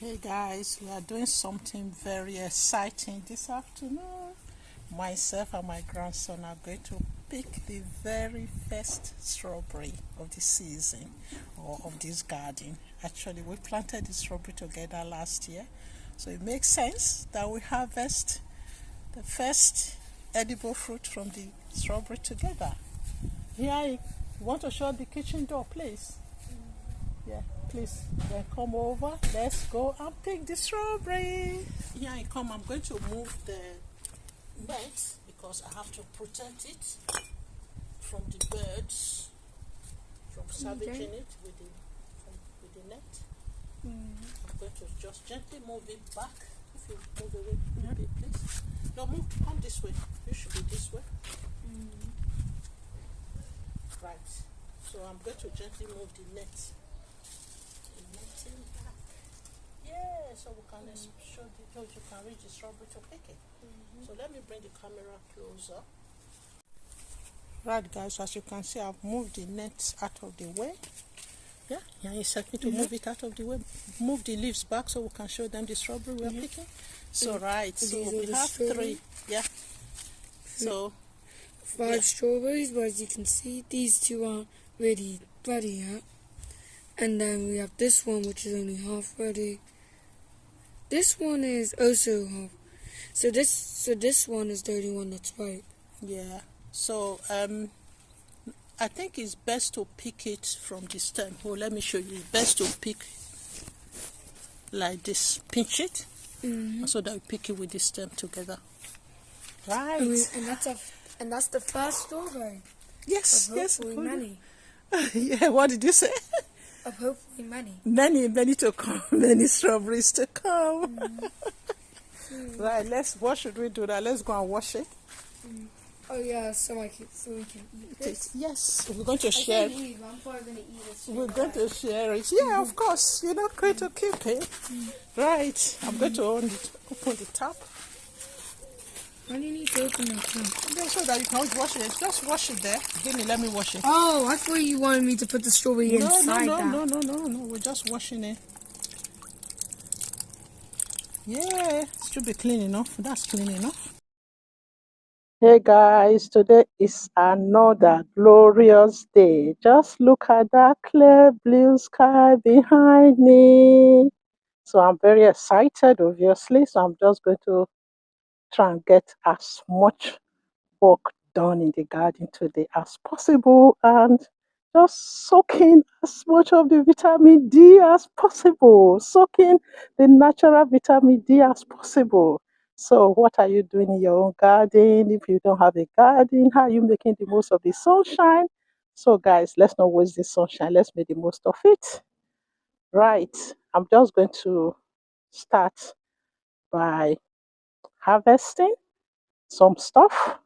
Hey guys, we are doing something very exciting this afternoon. Myself and my grandson are going to pick the very first strawberry of the season or of this garden. Actually, we planted the strawberry together last year, so it makes sense that we harvest the first edible fruit from the strawberry together. Here, you want to shut the kitchen door, please? Yeah, please, then come over. Let's go and pick the strawberry. Here I come. I'm going to move the net because I have to protect it from the birds from savaging it with the net. I'm going to just gently move it back. If you move away a bit, please. No, come this way. You should be this way. Right. So I'm going to gently move the net. Back. Yeah, so we can show you can reach the strawberry to pick it. So let me bring the camera closer. Right guys, as you can see, I've moved the net out of the way. Yeah, you set me to move it out of the way. Move the leaves back so we can show them the strawberry we're picking. So so we have three. Yeah. So 5 strawberries, but as you can see, these two aren't really ready yet. And then we have this one, which is only half ready. This one is also half. So this one is the only one that's ripe. Yeah. So I think it's best to pick it from the stem. Oh, let me show you. It's best to pick like this. Pinch it, so that we pick it with the stem together. Right. And that's the first strawberry. Yes. Yes. Hopefully many. Yeah. What did you say? Of hopefully many. Many to come. Many strawberries to come. Right. What should we do now? Let's go and wash it. Oh yeah, so we can eat it. Yes, we're going to share. I'm probably gonna eat it. We're going to share it. Yeah, of course. You're not going to keep it. Right. I'm going to open the top. Why do you need to open that top? Yeah, so that you can wash it. Just wash it there. Give me. Let me wash it. Oh, I thought you wanted me to put the strawberry inside that. No. We're just washing it. Yeah, it should be clean enough. That's clean enough. Hey guys, today is another glorious day. Just look at that clear blue sky behind me. So I'm very excited, obviously. So I'm just going to try and get as much work done in the garden today as possible and just soak in as much of the vitamin D as possible. Soak in the natural vitamin D as possible. So, what are you doing in your own garden? If you don't have a garden, how are you making the most of the sunshine? So, guys, let's not waste the sunshine. Let's make the most of it. Right. I'm just going to start by harvesting some stuff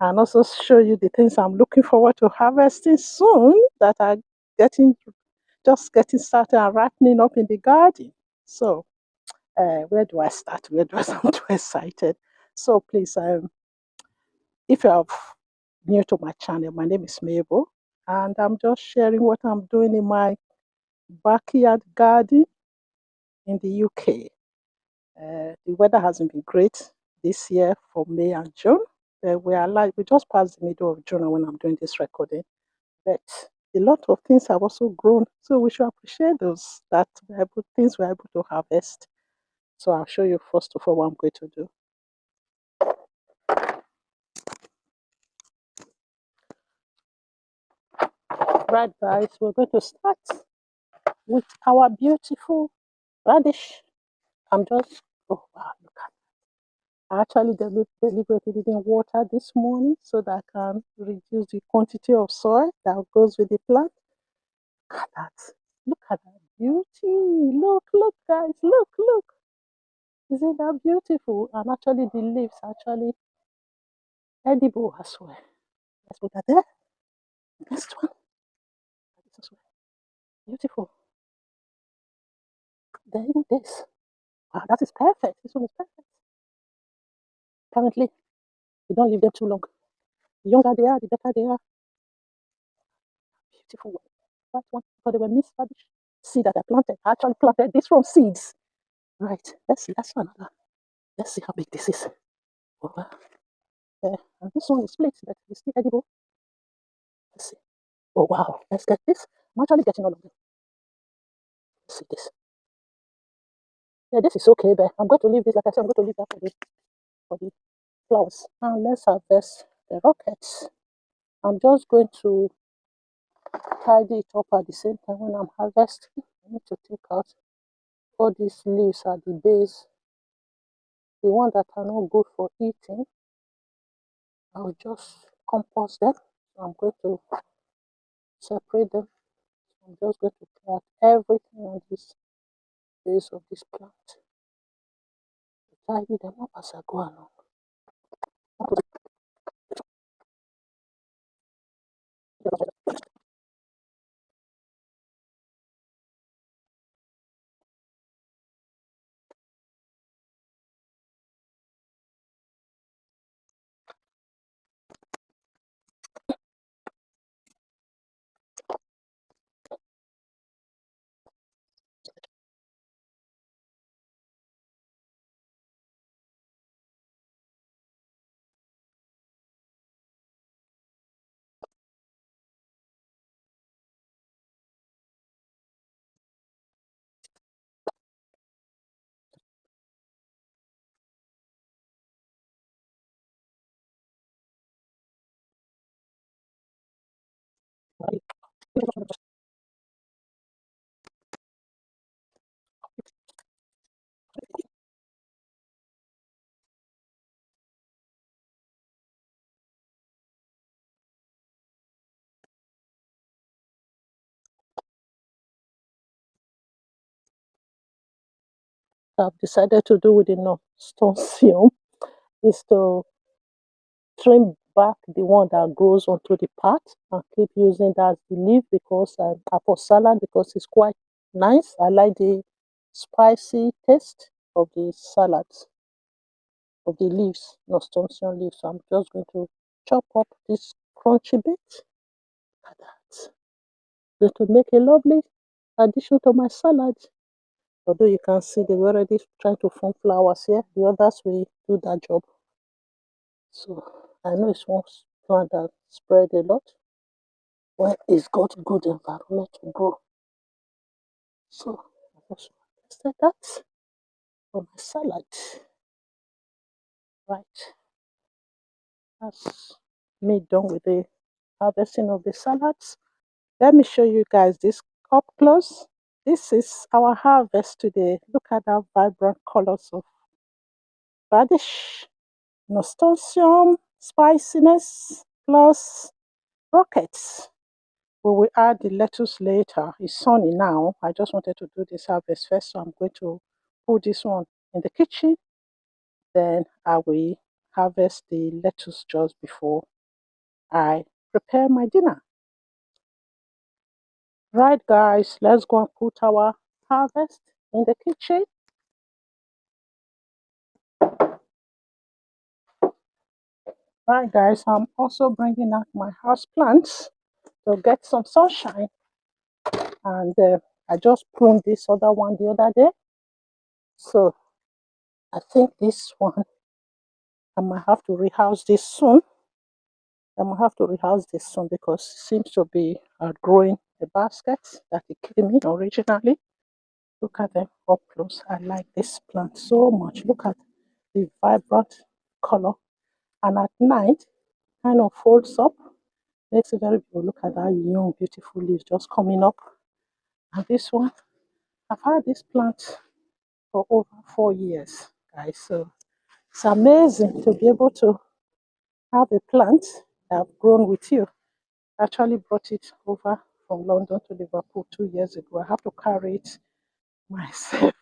and also show you the things I'm looking forward to harvesting soon that are getting getting started and ripening up in the garden. So, where do I start? Where do I sound too excited? So, please, if you're new to my channel, my name is Mabel, and I'm just sharing what I'm doing in my backyard garden in the UK. The weather hasn't been great this year for May and June. We just passed the middle of June when I'm doing this recording, but a lot of things have also grown, so we should appreciate those things we're able to harvest. So I'll show you first of all what I'm going to do. Right, guys, we're going to start with our beautiful radish. Oh wow, look at I actually deliberately didn't water this morning so that I can reduce the quantity of soil that goes with the plant. Look at that. Look at that beauty. Look, guys. Look. Isn't that beautiful? And actually, the leaves are actually edible as well. Let's look at that. Next one. This as well. Beautiful. Then this. Wow, that is perfect. This one is perfect. Apparently, you don't leave them too long. The younger they are, the better they are. Beautiful one. Right one. But they were missed radish seed that I planted. I actually planted this from seeds. Right, let's see, that's another. Let's see how big this is. Over there. And this one is split, but it's still edible. Let's see. Oh wow, let's get this. I'm actually getting all of them. Let's see this. Yeah, this is okay, but I'm going to leave this, like I said, I'm going to leave that for the flowers. And let's harvest the rockets. I'm just going to tidy it up at the same time when I'm harvesting. I need to take out all these leaves at the base, the ones that are not good for eating. I'll just compost them. So I'm going to separate them. I'm just going to clear out everything on this base of this plant. Tidy them up as I go along. I've decided to do with the nasturtium is to trim back the one that grows onto the part and keep using that as the leaf because for salad because it's quite nice. I like the spicy taste of the salads of the leaves, nasturtium leaves. So I'm just going to chop up this crunchy bit like that. Going to make a lovely addition to my salad. Although you can see they were already trying to form flowers here, the others will do that job. So I know it's one plant that spread a lot when it's got good environment to grow. So I just tested that for my salad. Right, that's me done with the harvesting of the salads. Let me show you guys this up close. This is our harvest today. Look at that vibrant colors of radish, nasturtium, spiciness, plus rockets. We will add the lettuce later. It's sunny now. I just wanted to do this harvest first, so I'm going to put this one in the kitchen. Then I will harvest the lettuce just before I prepare my dinner. Right, guys, let's go and put our harvest in the kitchen. Right, guys, I'm also bringing out my house plants to get some sunshine. And I just pruned this other one the other day. So I think this one, I might have to rehouse this soon. I might have to rehouse this soon because it seems to be outgrowing the baskets that it came in originally. Look at them up close. I like this plant so much. Look at the vibrant color. And at night, kind of folds up. Makes it very beautiful. Look at that young, beautiful leaves just coming up. And this one, I've had this plant for over 4 years, guys. So it's amazing to be able to have a plant that have grown with you. I actually brought it over from London to Liverpool 2 years ago. I have to carry it myself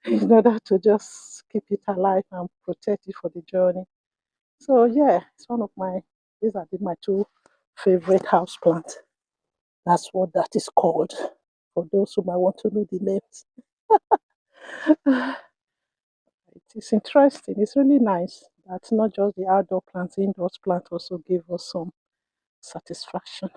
in order to just keep it alive and protect it for the journey. So yeah, it's one of my these are my two favorite house plants. That's what that is called. For those who might want to know the names. It is interesting. It's really nice. That's not just the outdoor plants, indoor plants also give us some satisfaction.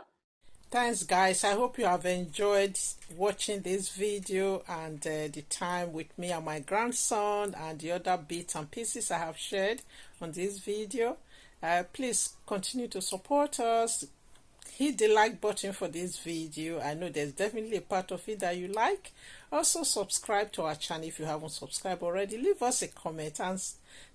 Thanks guys, I hope you have enjoyed watching this video and the time with me and my grandson and the other bits and pieces I have shared on this video. Please continue to support us. Hit the like button for this video. I know there's definitely a part of it that you like. Also subscribe to our channel if you haven't subscribed already. Leave us a comment and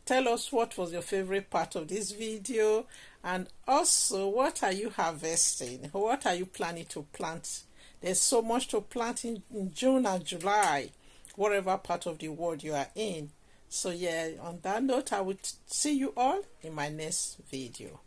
tell us what was your favorite part of this video, and also what are you harvesting, what are you planning to plant. There's so much to plant in June and July, whatever part of the world you are in. So yeah, on that note, I will see you all in my next video.